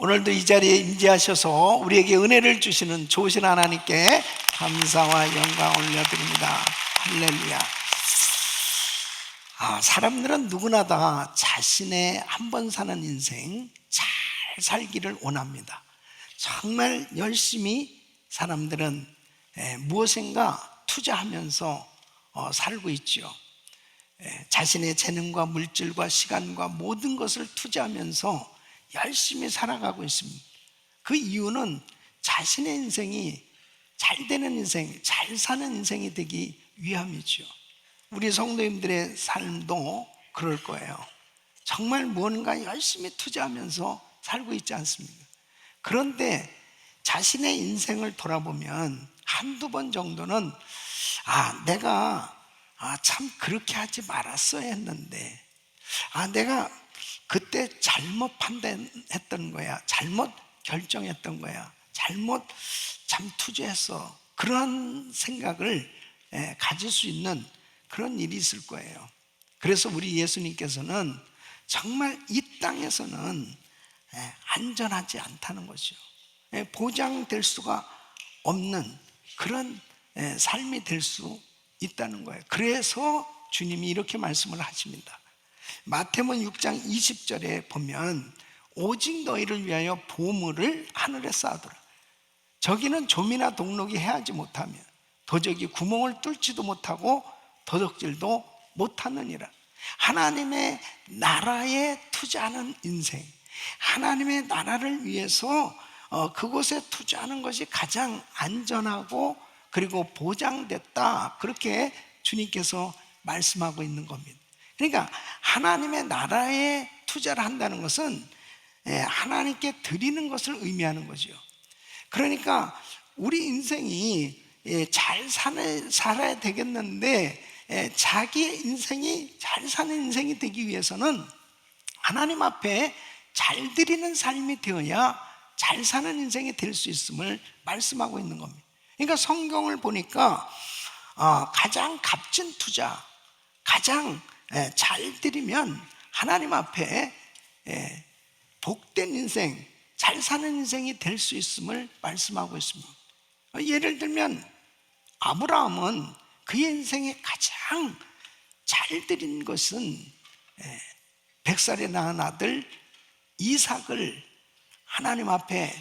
오늘도 이 자리에 임재하셔서 우리에게 은혜를 주시는 좋으신 하나님께 감사와 영광 올려드립니다. 할렐루야. 사람들은 누구나 다 자신의 한 번 사는 인생 잘 살기를 원합니다. 정말 열심히 사람들은 무엇인가 투자하면서 살고 있죠. 자신의 재능과 물질과 시간과 모든 것을 투자하면서 열심히 살아가고 있습니다. 그 이유는 자신의 인생이 잘 되는 인생, 잘 사는 인생이 되기 위함이죠. 우리 성도님들의 삶도 그럴 거예요. 정말 무언가 열심히 투자하면서 살고 있지 않습니까? 그런데 자신의 인생을 돌아보면 한두 번 정도는 내가 참 그렇게 하지 말았어야 했는데, 내가 그때 잘못 판단했던 거야, 잘못 결정했던 거야, 잘못 참 투자했어, 그런 생각을 가질 수 있는 그런 일이 있을 거예요. 그래서 우리 예수님께서는 정말 이 땅에서는 안전하지 않다는 거죠. 보장될 수가 없는 그런 삶이 될 수 있다는 거예요. 그래서 주님이 이렇게 말씀을 하십니다. 마태복음 6장 20절에 보면 오직 너희를 위하여 보물을 하늘에 쌓아두라. 저기는 좀이나 동록이 해하지 못하며 도적이 구멍을 뚫지도 못하고 도적질도 못하느니라. 하나님의 나라에 투자하는 인생, 하나님의 나라를 위해서 그곳에 투자하는 것이 가장 안전하고 그리고 보장됐다, 그렇게 주님께서 말씀하고 있는 겁니다. 그러니까 하나님의 나라에 투자를 한다는 것은 하나님께 드리는 것을 의미하는 거죠. 그러니까 우리 인생이 잘 살아야 되겠는데, 자기의 인생이 잘 사는 인생이 되기 위해서는 하나님 앞에 잘 드리는 삶이 되어야 잘 사는 인생이 될 수 있음을 말씀하고 있는 겁니다. 그러니까 성경을 보니까 가장 값진 투자, 가장 잘 드리면 하나님 앞에 복된 인생, 잘 사는 인생이 될 수 있음을 말씀하고 있습니다. 예를 들면 아브라함은 그의 인생에 가장 잘 드린 것은 100살에 낳은 아들 이삭을 하나님 앞에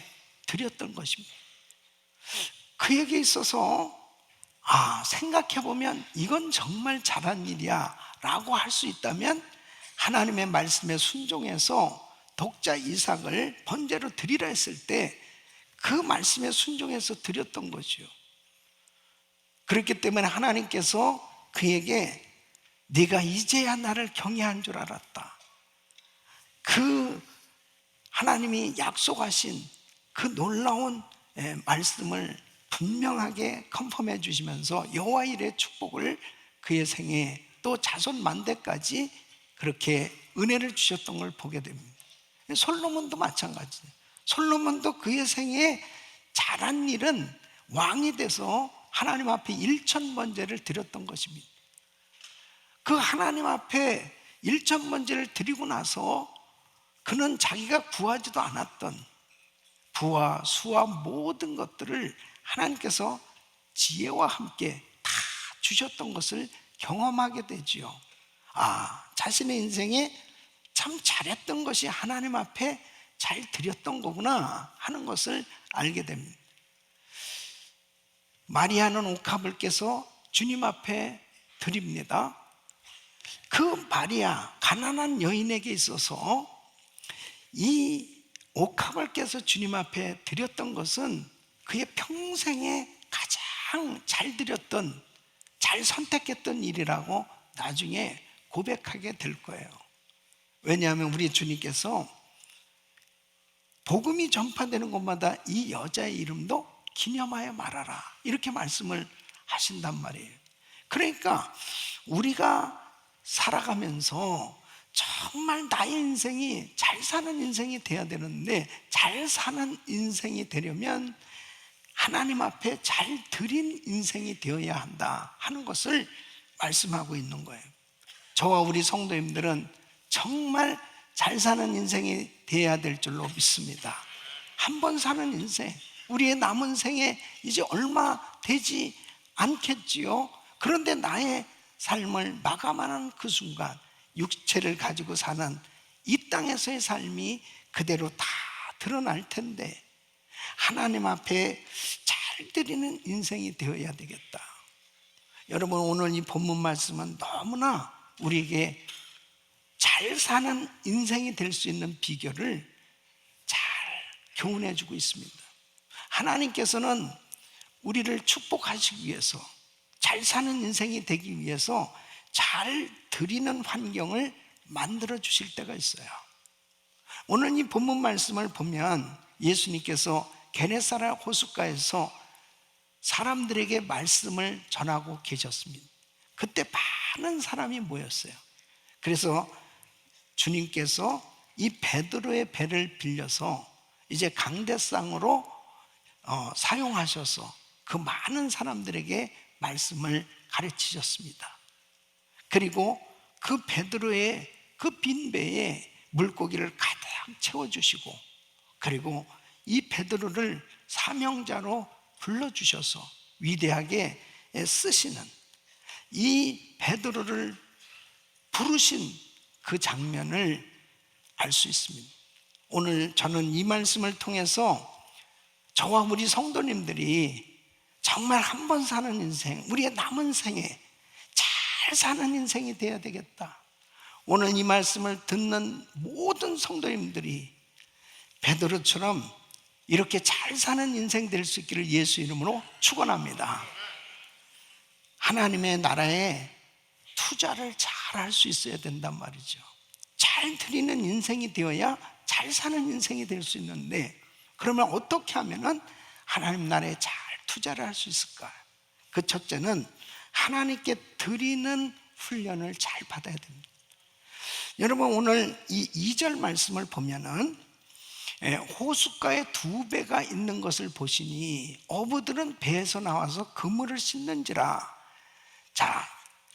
드렸던 것입니다. 그에게 있어서 생각해보면 이건 정말 잘한 일이야 라고 할 수 있다면, 하나님의 말씀에 순종해서 독자 이삭을 번제로 드리라 했을 때 그 말씀에 순종해서 드렸던 거죠. 그렇기 때문에 하나님께서 그에게 네가 이제야 나를 경외한 줄 알았다, 그 하나님이 약속하신 그 놀라운 말씀을 분명하게 컨펌해 주시면서 여호와 일의 축복을 그의 생에 또 자손 만대까지 그렇게 은혜를 주셨던 걸 보게 됩니다. 솔로몬도 마찬가지예요. 솔로몬도 그의 생에 잘한 일은 왕이 돼서 하나님 앞에 1000번제를 드렸던 것입니다. 그 하나님 앞에 1000번제를 드리고 나서 그는 자기가 구하지도 않았던 부와 수와 모든 것들을 하나님께서 지혜와 함께 다 주셨던 것을 경험하게 되지요. 자신의 인생에 참 잘했던 것이 하나님 앞에 잘 드렸던 거구나 하는 것을 알게 됩니다. 마리아는 옥합을 깨서 주님 앞에 드립니다. 그 마리아, 가난한 여인에게 있어서 이 옥합을 깨서 주님 앞에 드렸던 것은 그의 평생에 가장 잘 드렸던, 잘 선택했던 일이라고 나중에 고백하게 될 거예요. 왜냐하면 우리 주님께서 복음이 전파되는 곳마다 이 여자의 이름도 기념하여 말하라, 이렇게 말씀을 하신단 말이에요. 그러니까 우리가 살아가면서 정말 나의 인생이 잘 사는 인생이 돼야 되는데, 잘 사는 인생이 되려면 하나님 앞에 잘 드린 인생이 되어야 한다 하는 것을 말씀하고 있는 거예요. 저와 우리 성도님들은 정말 잘 사는 인생이 되어야 될 줄로 믿습니다. 한 번 사는 인생, 우리의 남은 생에 이제 얼마 되지 않겠지요. 그런데 나의 삶을 마감하는 그 순간, 육체를 가지고 사는 이 땅에서의 삶이 그대로 다 드러날 텐데, 하나님 앞에 잘 드리는 인생이 되어야 되겠다. 여러분, 오늘 이 본문 말씀은 너무나 우리에게 잘 사는 인생이 될 수 있는 비결을 잘 교훈해 주고 있습니다. 하나님께서는 우리를 축복하시기 위해서, 잘 사는 인생이 되기 위해서 잘 드리는 환경을 만들어 주실 때가 있어요. 오늘 이 본문 말씀을 보면 예수님께서 게네사렛 호숫가에서 사람들에게 말씀을 전하고 계셨습니다. 그때 많은 사람이 모였어요. 그래서 주님께서 이 베드로의 배를 빌려서 이제 강대상으로 사용하셔서 그 많은 사람들에게 말씀을 가르치셨습니다. 그리고 그 베드로의 그 빈 배에 물고기를 가득 채워주시고, 그리고 이 베드로를 사명자로 불러주셔서 위대하게 쓰시는, 이 베드로를 부르신 그 장면을 알 수 있습니다. 오늘 저는 이 말씀을 통해서 저와 우리 성도님들이 정말 한 번 사는 인생, 우리의 남은 생에 잘 사는 인생이 되어야 되겠다. 오늘 이 말씀을 듣는 모든 성도님들이 베드로처럼 이렇게 잘 사는 인생 될 수 있기를 예수 이름으로 축원합니다. 하나님의 나라에 투자를 잘 할 수 있어야 된단 말이죠. 잘 드리는 인생이 되어야 잘 사는 인생이 될 수 있는데, 그러면 어떻게 하면은 하나님 나라에 잘 투자를 할 수 있을까? 그 첫째는 하나님께 드리는 훈련을 잘 받아야 됩니다. 여러분, 오늘 이 2절 말씀을 보면은 호숫가에 두 배가 있는 것을 보시니 어부들은 배에서 나와서 그물을 씻는지라. 자,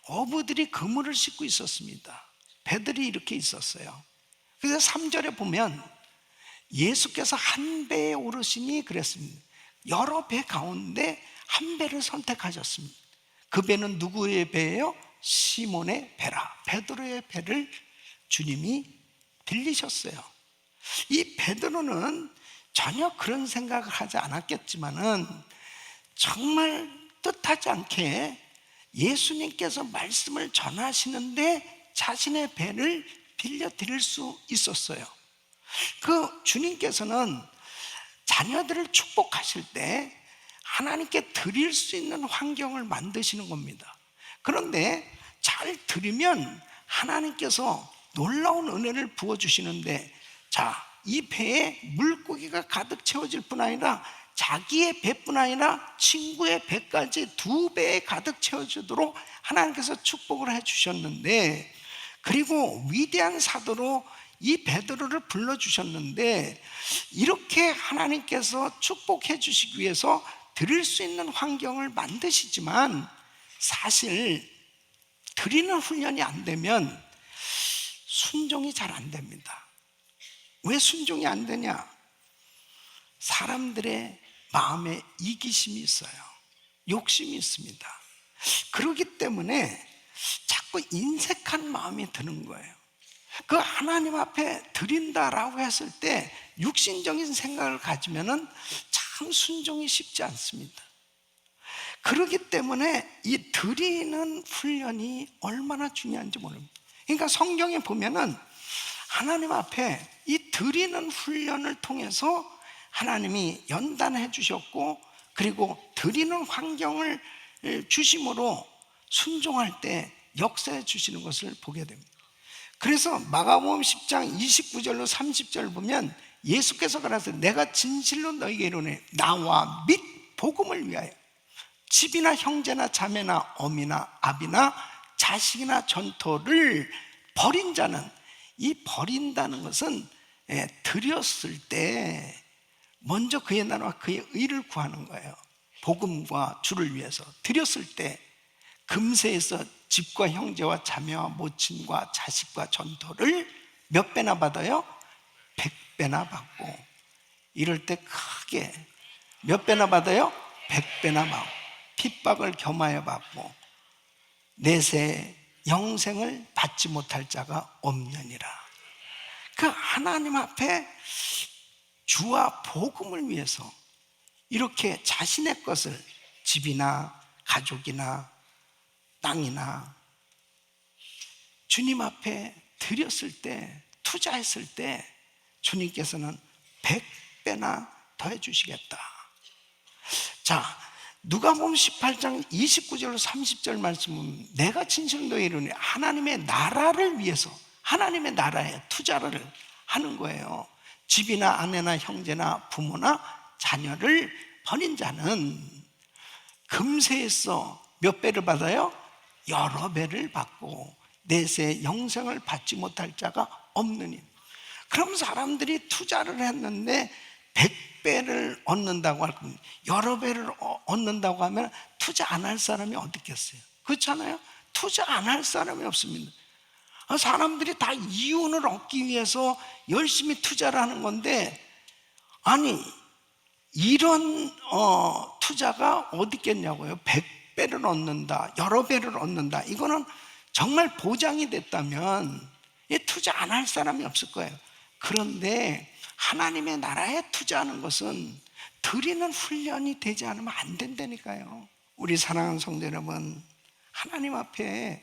어부들이 그물을 씻고 있었습니다. 배들이 이렇게 있었어요. 그래서 3절에 보면 예수께서 한 배에 오르시니 그랬습니다. 여러 배 가운데 한 배를 선택하셨습니다. 그 배는 누구의 배예요? 시몬의 배라. 베드로의 배를 주님이 빌리셨어요. 이 베드로는 전혀 그런 생각을 하지 않았겠지만은 정말 뜻하지 않게 예수님께서 말씀을 전하시는데 자신의 배를 빌려 드릴 수 있었어요. 그 주님께서는 자녀들을 축복하실 때 하나님께 드릴 수 있는 환경을 만드시는 겁니다. 그런데 잘 드리면 하나님께서 놀라운 은혜를 부어주시는데, 자, 이 배에 물고기가 가득 채워질 뿐 아니라 자기의 배뿐 아니라 친구의 배까지 두 배에 가득 채워지도록 하나님께서 축복을 해주셨는데, 그리고 위대한 사도로 이 베드로를 불러주셨는데, 이렇게 하나님께서 축복해 주시기 위해서 드릴 수 있는 환경을 만드시지만, 사실 드리는 훈련이 안 되면 순종이 잘 안 됩니다. 왜 순종이 안 되냐? 사람들의 마음에 이기심이 있어요. 욕심이 있습니다. 그렇기 때문에 자꾸 인색한 마음이 드는 거예요. 그 하나님 앞에 드린다라고 했을 때 육신적인 생각을 가지면은 참 순종이 쉽지 않습니다. 그렇기 때문에 이 드리는 훈련이 얼마나 중요한지 모릅니다. 그러니까 성경에 보면은 하나님 앞에 이 드리는 훈련을 통해서 하나님이 연단해 주셨고, 그리고 드리는 환경을 주심으로 순종할 때 역사해 주시는 것을 보게 됩니다. 그래서 마가복음 10장 29절로 30절 보면 예수께서 가라사대 내가 진실로 너희에게 이르노니 나와 및 복음을 위하여 집이나 형제나 자매나 어미나 아비나 자식이나 전토를 버린 자는, 이 버린다는 것은 드렸을 때 먼저 그의 나라와 그의 의를 구하는 거예요. 복음과 주를 위해서 드렸을 때 금세에서 집과 형제와 자매와 모친과 자식과 전토를 몇 배나 받아요? 100배나 받고 이럴 때 크게 몇 배나 받아요? 100배나 받고 핍박을 겸하여 받고 내세 영생을 받지 못할 자가 없느니라. 그 하나님 앞에 주와 복음을 위해서 이렇게 자신의 것을, 집이나 가족이나 땅이나 주님 앞에 드렸을 때, 투자했을 때 주님께서는 100배나 더해 주시겠다. 자, 누가복음 18장 29절 30절 말씀은 내가 진실로 너희에 이르노니 하나님의 나라를 위해서 하나님의 나라에 투자를 하는 거예요. 집이나 아내나 형제나 부모나 자녀를 버린 자는 금세에서 몇 배를 받아요? 여러 배를 받고 내세 영생을 받지 못할 자가 없느니. 그럼 사람들이 투자를 했는데 100배를 얻는다고 할 겁니다. 여러 배를 얻는다고 하면 투자 안 할 사람이 어디 있겠어요? 그렇잖아요? 투자 안 할 사람이 없습니다. 사람들이 다 이윤을 얻기 위해서 열심히 투자를 하는 건데, 아니 이런 투자가 어디 있겠냐고요. 100배를 얻는다, 여러 배를 얻는다, 이거는 정말 보장이 됐다면 투자 안 할 사람이 없을 거예요. 그런데 하나님의 나라에 투자하는 것은 드리는 훈련이 되지 않으면 안 된다니까요. 우리 사랑하는 성도 여러분, 하나님 앞에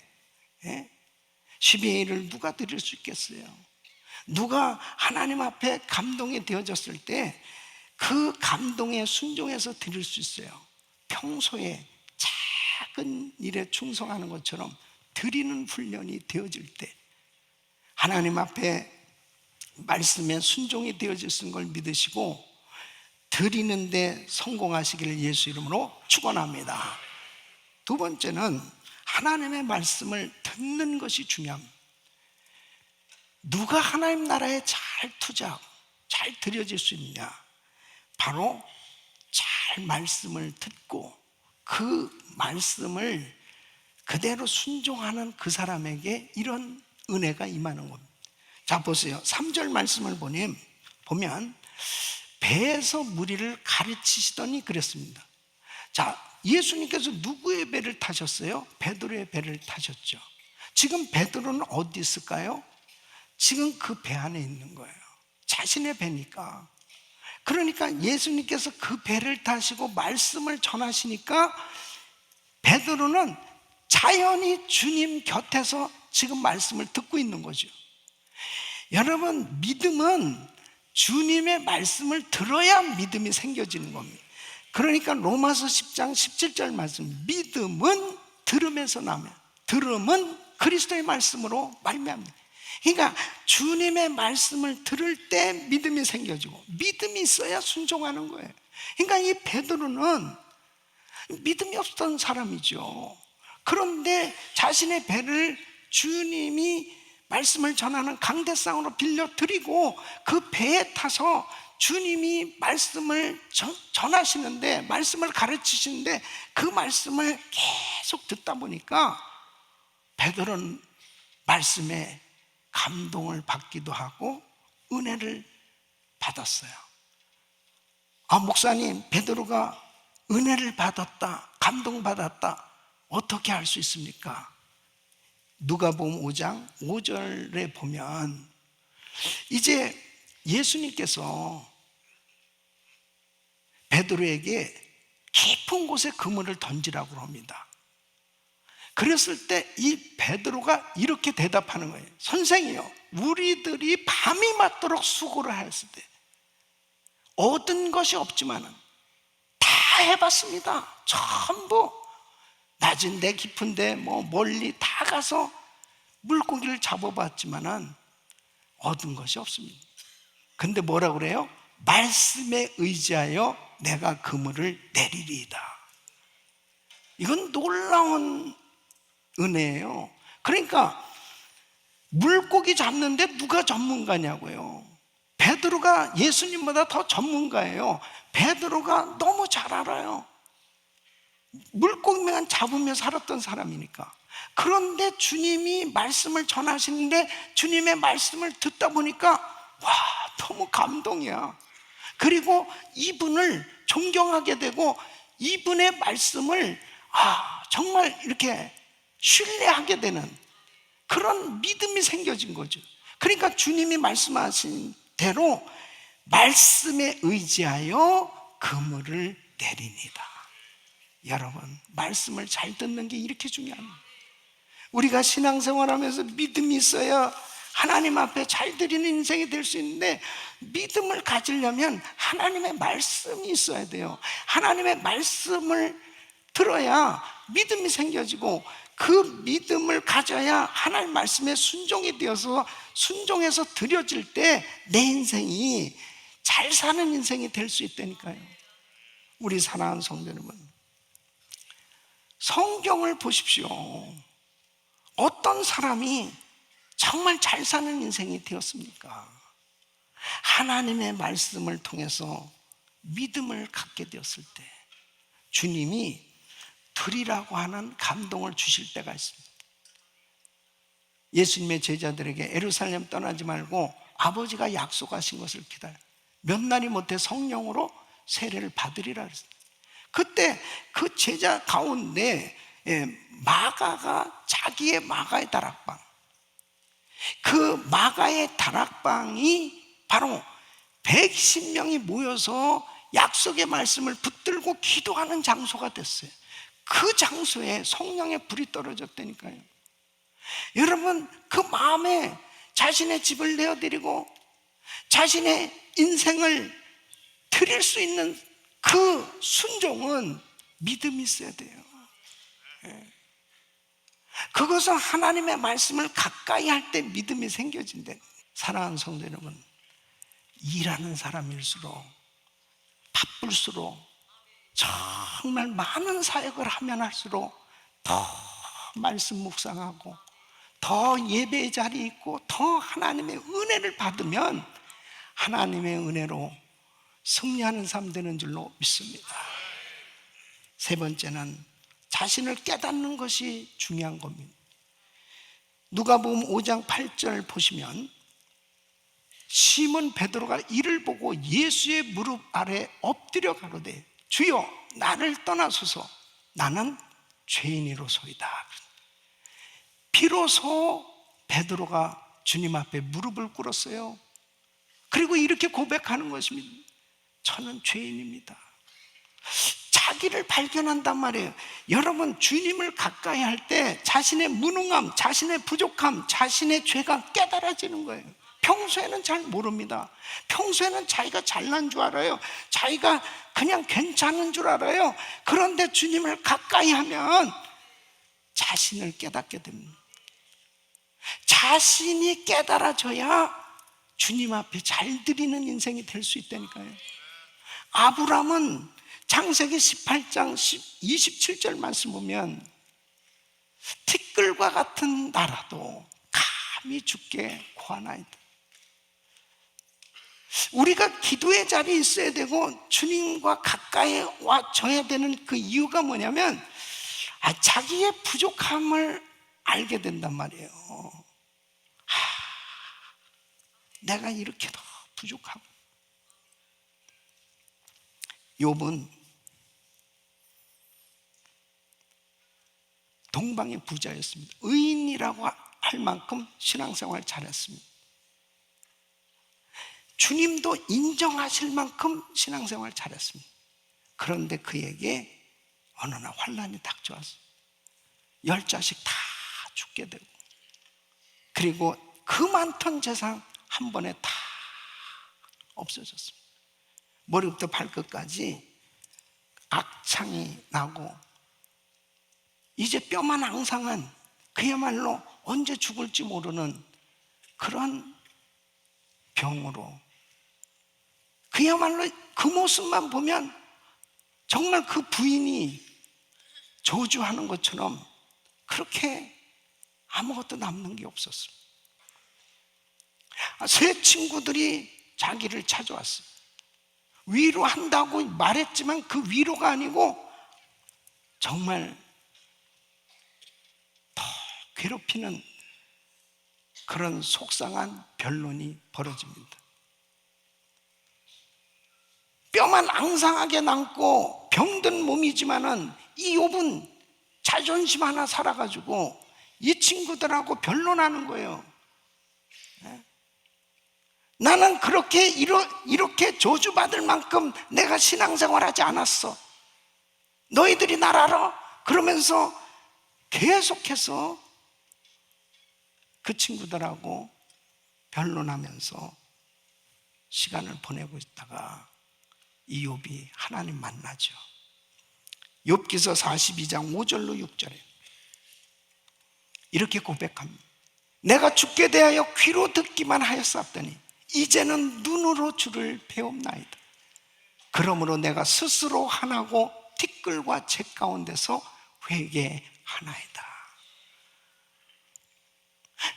12의 1을 누가 드릴 수 있겠어요? 누가 하나님 앞에 감동이 되어졌을 때 그 감동에 순종해서 드릴 수 있어요? 평소에 작은 일에 충성하는 것처럼 드리는 훈련이 되어질 때, 하나님 앞에 말씀에 순종이 되어질 걸 믿으시고 드리는데 성공하시기를 예수 이름으로 축원합니다. 두 번째는 하나님의 말씀을 듣는 것이 중요합니다. 누가 하나님 나라에 잘 투자하고 잘 드려질 수 있느냐? 바로 잘 말씀을 듣고 그 말씀을 그대로 순종하는 그 사람에게 이런 은혜가 임하는 겁니다. 자, 보세요. 3절 말씀을 보면 배에서 무리를 가르치시더니 그랬습니다. 자, 예수님께서 누구의 배를 타셨어요? 베드로의 배를 타셨죠. 지금 베드로는 어디 있을까요? 지금 그 배 안에 있는 거예요. 자신의 배니까. 그러니까 예수님께서 그 배를 타시고 말씀을 전하시니까 베드로는 자연히 주님 곁에서 지금 말씀을 듣고 있는 거죠. 여러분, 믿음은 주님의 말씀을 들어야 믿음이 생겨지는 겁니다. 그러니까 로마서 10장 17절 말씀, 믿음은 들음에서 나며 들음은 그리스도의 말씀으로 말미암니다. 그러니까 주님의 말씀을 들을 때 믿음이 생겨지고 믿음이 있어야 순종하는 거예요. 그러니까 이 베드로는 믿음이 없던 사람이죠. 그런데 자신의 배를 주님이 말씀을 전하는 강대상으로 빌려드리고 그 배에 타서 주님이 말씀을 전하시는데, 말씀을 가르치시는데 그 말씀을 계속 듣다 보니까 베드로는 말씀에 감동을 받기도 하고 은혜를 받았어요. 아, 목사님, 베드로가 은혜를 받았다, 감동받았다, 어떻게 알 수 있습니까? 누가복음 5장 5절에 보면 이제 예수님께서 베드로에게 깊은 곳에 그물을 던지라고 합니다. 그랬을 때 이 베드로가 이렇게 대답하는 거예요. 선생이요, 우리들이 밤이 맞도록 수고를 했을 때 얻은 것이 없지만은 다 해봤습니다. 전부 낮은데 깊은데 멀리 다 가서 물고기를 잡아봤지만은 얻은 것이 없습니다. 근데 뭐라 그래요? 말씀에 의지하여 내가 그물을 내리리이다. 이건 놀라운 은혜예요. 그러니까 물고기 잡는데 누가 전문가냐고요? 베드로가 예수님보다 더 전문가예요. 베드로가 너무 잘 알아요. 물고기만 잡으며 살았던 사람이니까. 그런데 주님이 말씀을 전하시는데 주님의 말씀을 듣다 보니까 와, 너무 감동이야. 그리고 이분을 존경하게 되고 이분의 말씀을 정말 이렇게 신뢰하게 되는 그런 믿음이 생겨진 거죠. 그러니까 주님이 말씀하신 대로 말씀에 의지하여 그물을 내립니다. 여러분, 말씀을 잘 듣는 게 이렇게 중요합니다. 우리가 신앙생활하면서 믿음이 있어야 하나님 앞에 잘 드리는 인생이 될 수 있는데, 믿음을 가지려면 하나님의 말씀이 있어야 돼요. 하나님의 말씀을 들어야 믿음이 생겨지고, 그 믿음을 가져야 하나님 말씀에 순종이 되어서 순종해서 드려질 때 내 인생이 잘 사는 인생이 될 수 있다니까요. 우리 사랑하는 성도 여러분, 성경을 보십시오. 어떤 사람이 정말 잘 사는 인생이 되었습니까? 하나님의 말씀을 통해서 믿음을 갖게 되었을 때 주님이 드리라고 하는 감동을 주실 때가 있습니다. 예수님의 제자들에게 예루살렘 떠나지 말고 아버지가 약속하신 것을 기다려 몇 날이 못해 성령으로 세례를 받으리라 그랬어요. 그때 그 제자 가운데 마가가 자기의 마가의 다락방, 그 마가의 다락방이 바로 110명이 모여서 약속의 말씀을 붙들고 기도하는 장소가 됐어요. 그 장소에 성령의 불이 떨어졌다니까요. 여러분, 그 마음에 자신의 집을 내어드리고 자신의 인생을 드릴 수 있는 그 순종은 믿음이 있어야 돼요. 그것은 하나님의 말씀을 가까이 할 때 믿음이 생겨진대. 사랑하는 성도 여러분, 일하는 사람일수록 바쁠수록 정말 많은 사역을 하면 할수록 더 말씀 묵상하고 더 예배의 자리에 있고 더 하나님의 은혜를 받으면 하나님의 은혜로 승리하는 삶 되는 줄로 믿습니다. 세 번째는 자신을 깨닫는 것이 중요한 겁니다. 누가복음 5장 8절 보시면 시몬 베드로가 이를 보고 예수의 무릎 아래 엎드려 가로되 주여 나를 떠나소서 나는 죄인이로소이다. 비로소 베드로가 주님 앞에 무릎을 꿇었어요. 그리고 이렇게 고백하는 것입니다. 저는 죄인입니다. 자기를 발견한단 말이에요. 여러분, 주님을 가까이 할 때 자신의 무능함, 자신의 부족함, 자신의 죄가 깨달아지는 거예요. 평소에는 잘 모릅니다. 평소에는 자기가 잘난 줄 알아요. 자기가 그냥 괜찮은 줄 알아요. 그런데 주님을 가까이 하면 자신을 깨닫게 됩니다. 자신이 깨달아져야 주님 앞에 잘 드리는 인생이 될 수 있다니까요. 아브람은 창세기 18장 27절 말씀 보면 티끌과 같은 나라도 감히 주께 구하나이다. 우리가 기도의 자리에 있어야 되고 주님과 가까이 와줘야 되는 그 이유가 뭐냐면 자기의 부족함을 알게 된단 말이에요. 내가 이렇게 더 부족하고. 욥은 동방의 부자였습니다. 의인이라고 할 만큼 신앙생활 잘했습니다. 주님도 인정하실 만큼 신앙생활 잘했습니다. 그런데 그에게 어느 날 환난이 닥쳐왔어요. 10자식 다 죽게 되고, 그리고 그 많던 재산 한 번에 다 없어졌습니다. 머리부터 발끝까지 악창이 나고 이제 뼈만 앙상한, 그야말로 언제 죽을지 모르는 그런 병으로, 그야말로 그 모습만 보면 정말 그 부인이 저주하는 것처럼 그렇게 아무것도 남는 게 없었어요. 세 친구들이 자기를 찾아왔어요. 위로한다고 말했지만 그 위로가 아니고 정말 더 괴롭히는 그런 속상한 변론이 벌어집니다. 뼈만 앙상하게 남고 병든 몸이지만은 이 욥은 자존심 하나 살아가지고 이 친구들하고 변론하는 거예요. 나는 그렇게 이렇게 저주받을 만큼 내가 신앙생활하지 않았어. 너희들이 날 알아? 그러면서 계속해서 그 친구들하고 변론하면서 시간을 보내고 있다가 이 욥이 하나님 만나죠. 욥기서 42장 5절로 6절에 이렇게 고백합니다. 내가 주께 대하여 귀로 듣기만 하였사오니 이제는 눈으로 주를 배움나이다. 그러므로 내가 스스로 하나고 티끌과 재 가운데서 회개하나이다.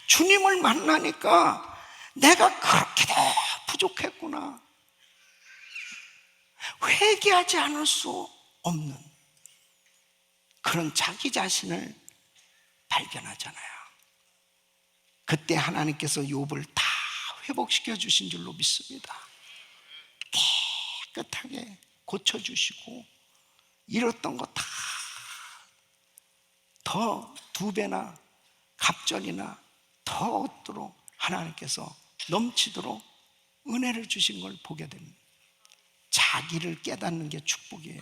주님을 만나니까 내가 그렇게도 부족했구나. 회개하지 않을 수 없는 그런 자기 자신을 발견하잖아요. 그때 하나님께서 욥을 다 회복시켜 주신 줄로 믿습니다. 깨끗하게 고쳐주시고 잃었던 거 다 더 2배나 갑절이나 더 얻도록 하나님께서 넘치도록 은혜를 주신 걸 보게 됩니다. 자기를 깨닫는 게 축복이에요.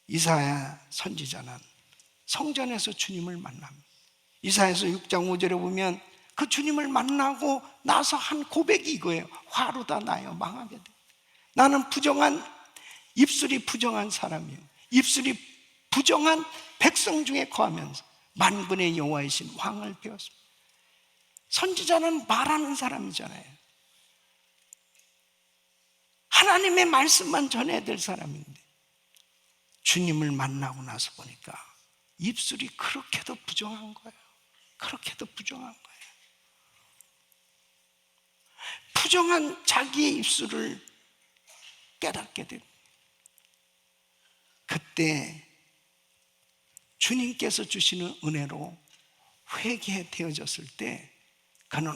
이사야 선지자는 성전에서 주님을 만납니다. 이사야서 6장 5절에 보면 그 주님을 만나고 나서 한 고백이 이거예요. 화로다 나여 망하게 돼. 나는 입술이 부정한 사람이에요. 입술이 부정한 백성 중에 거하면서 만군의 여호와이신 왕을 배웠습니다. 선지자는 말하는 사람이잖아요. 하나님의 말씀만 전해야 될 사람인데 주님을 만나고 나서 보니까 입술이 그렇게도 부정한 거예요. 그렇게도 부정한 거예요. 부정한 자기의 입술을 깨닫게 됩니다. 그때 주님께서 주시는 은혜로 회개되어졌을 때 그는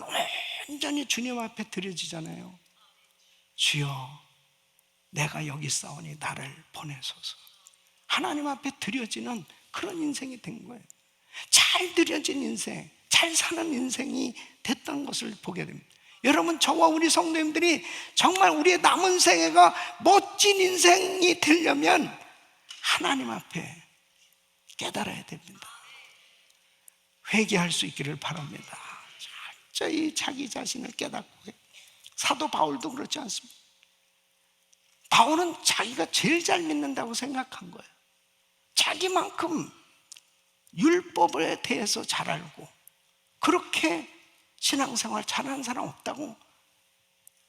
온전히 주님 앞에 드려지잖아요. 주여 내가 여기 있사오니 나를 보내소서. 하나님 앞에 드려지는 그런 인생이 된 거예요. 잘 드려진 인생, 잘 사는 인생이 됐던 것을 보게 됩니다. 여러분, 저와 우리 성도님들이 정말 우리의 남은 생애가 멋진 인생이 되려면 하나님 앞에 깨달아야 됩니다. 회개할 수 있기를 바랍니다. 철저히 자기 자신을 깨닫고. 사도 바울도 그렇지 않습니다. 바울은 자기가 제일 잘 믿는다고 생각한 거예요. 자기만큼 율법에 대해서 잘 알고 그렇게 신앙생활 잘하는 사람 없다고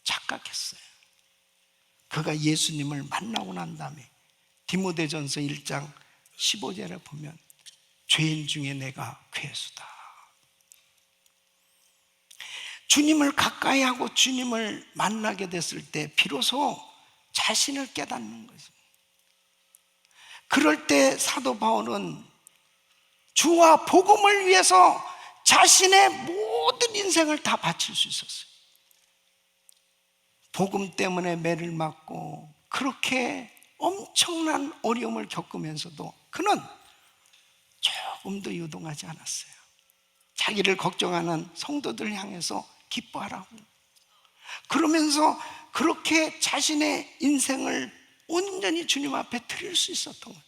착각했어요. 그가 예수님을 만나고 난 다음에 디모데전서 1장 15절에 보면 죄인 중에 내가 괴수다. 주님을 가까이 하고 주님을 만나게 됐을 때 비로소 자신을 깨닫는 거죠. 그럴 때 사도 바울은 주와 복음을 위해서 자신의 모든 인생을 다 바칠 수 있었어요. 복음 때문에 매를 맞고 그렇게 엄청난 어려움을 겪으면서도 그는 조금도 유동하지 않았어요. 자기를 걱정하는 성도들을 향해서 기뻐하라고. 그러면서 그렇게 자신의 인생을 온전히 주님 앞에 드릴 수 있었던 거예요.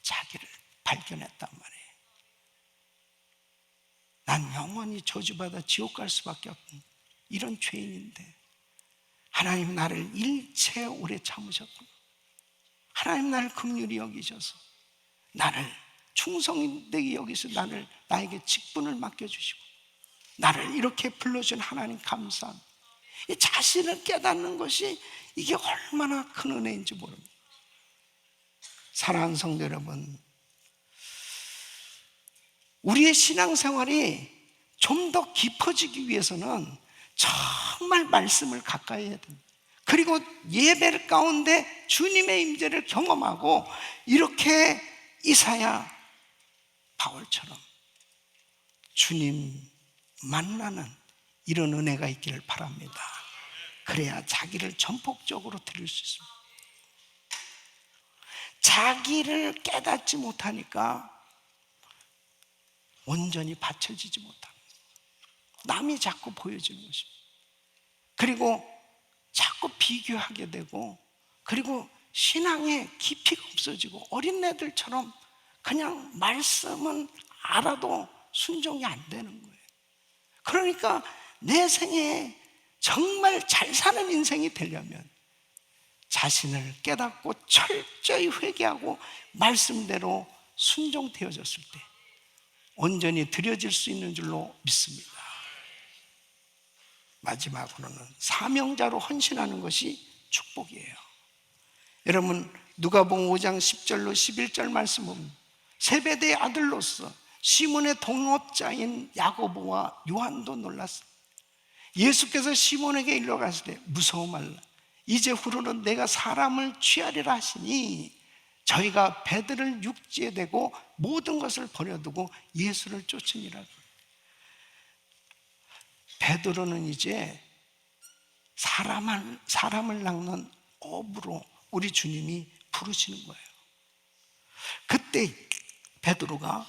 자기를 발견했단 말이에요. 난 영원히 저주받아 지옥 갈 수밖에 없는 이런 죄인인데 하나님 나를 일체 오래 참으셨구나. 하나님 나를 긍휼히 여기셔서 나를 충성되게 여기서 나에게 직분을 맡겨주시고 나를 이렇게 불러준 하나님 감사합니다. 이 자신을 깨닫는 것이 이게 얼마나 큰 은혜인지 모릅니다. 사랑하는 성도 여러분, 우리의 신앙생활이 좀 더 깊어지기 위해서는 정말 말씀을 가까이 해야 됩니다. 그리고 예배 가운데 주님의 임재를 경험하고 이렇게 이사야 바울처럼 주님 만나는 이런 은혜가 있기를 바랍니다. 그래야 자기를 전폭적으로 드릴 수 있습니다. 자기를 깨닫지 못하니까 온전히 받쳐지지 못합니다. 남이 자꾸 보여주는 것입니다. 그리고 자꾸 비교하게 되고, 그리고 신앙의 깊이가 없어지고, 어린애들처럼 그냥 말씀은 알아도 순종이 안 되는 거예요. 그러니까 내 생에 정말 잘 사는 인생이 되려면 자신을 깨닫고 철저히 회개하고 말씀대로 순종되어졌을 때 온전히 드려질 수 있는 줄로 믿습니다. 마지막으로는 사명자로 헌신하는 것이 축복이에요. 여러분, 누가복음 5장 10절로 11절 말씀 보면 세베대의 아들로서 시몬의 동업자인 야고보와 요한도 놀랐어요. 예수께서 시몬에게 일러 가시되 무서워 말라. 이제 후로는 내가 사람을 취하리라 하시니 저희가 배들을 육지에 대고 모든 것을 버려두고 예수를 쫓으니라. 베드로는 이제 사람을 낚는 어부로 우리 주님이 부르시는 거예요. 그때 베드로가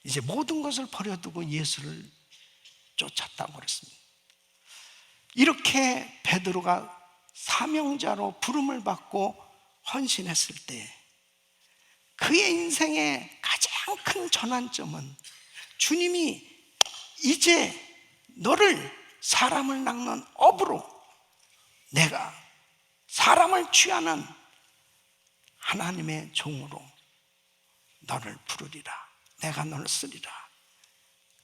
이제 모든 것을 버려두고 예수를 쫓았다고 그랬습니다. 이렇게 베드로가 사명자로 부름을 받고 헌신했을 때 그의 인생의 가장 큰 전환점은 주님이 이제 너를 사람을 낚는 어부로, 내가 사람을 취하는 하나님의 종으로 너를 부르리라, 내가 너를 쓰리라.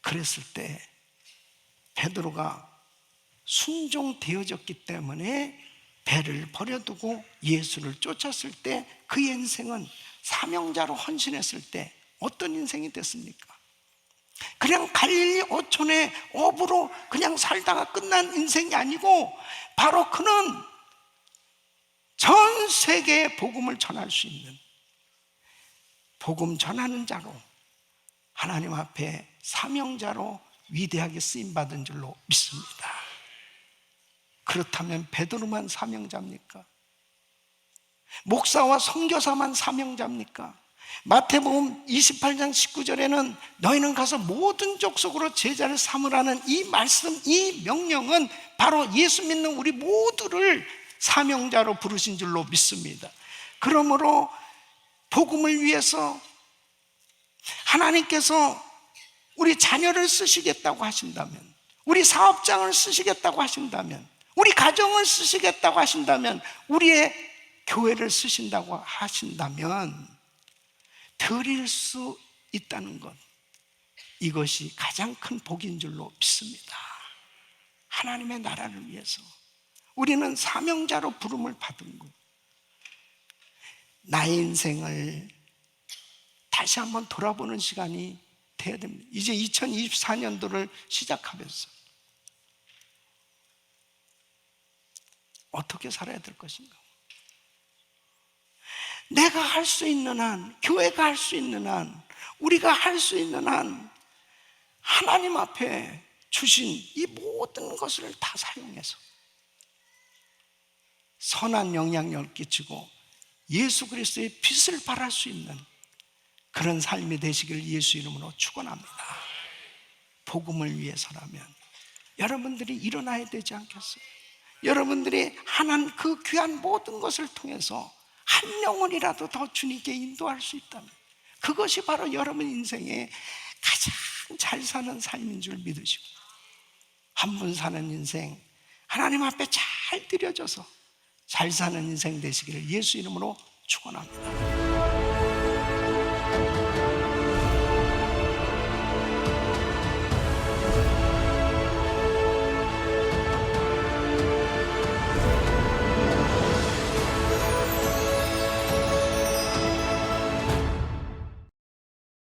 그랬을 때 베드로가 순종되어졌기 때문에 배를 버려두고 예수를 쫓았을 때 그 인생은 사명자로 헌신했을 때 어떤 인생이 됐습니까? 그냥 갈릴리 어촌의 어부로 그냥 살다가 끝난 인생이 아니고, 바로 그는 전 세계에 복음을 전할 수 있는 복음 전하는 자로, 하나님 앞에 사명자로 위대하게 쓰임받은 줄로 믿습니다. 그렇다면 베드로만 사명자입니까? 목사와 선교사만 사명자입니까? 마태복음 28장 19절에는 너희는 가서 모든 족속으로 제자를 삼으라는 이 말씀, 이 명령은 바로 예수 믿는 우리 모두를 사명자로 부르신 줄로 믿습니다. 그러므로 복음을 위해서 하나님께서 우리 자녀를 쓰시겠다고 하신다면, 우리 사업장을 쓰시겠다고 하신다면, 우리 가정을 쓰시겠다고 하신다면, 우리의 교회를 쓰신다고 하신다면 드릴 수 있다는 것, 이것이 가장 큰 복인 줄로 믿습니다. 하나님의 나라를 위해서 우리는 사명자로 부름을 받은 것, 나의 인생을 다시 한번 돌아보는 시간이 돼야 됩니다. 이제 2024년도를 시작하면서 어떻게 살아야 될 것인가? 내가 할 수 있는 한, 교회가 할 수 있는 한, 우리가 할 수 있는 한 하나님 앞에 주신 이 모든 것을 다 사용해서 선한 영향력을 끼치고 예수 그리스도의 빛을 발할 수 있는 그런 삶이 되시기를 예수 이름으로 축원합니다. 복음을 위해서라면 여러분들이 일어나야 되지 않겠어요? 여러분들이 하나님 그 귀한 모든 것을 통해서 한 영혼이라도 더 주님께 인도할 수 있다면 그것이 바로 여러분 인생의 가장 잘 사는 삶인 줄 믿으시고, 한 분 사는 인생 하나님 앞에 잘 드려져서 잘 사는 인생 되시기를 예수 이름으로 축원합니다.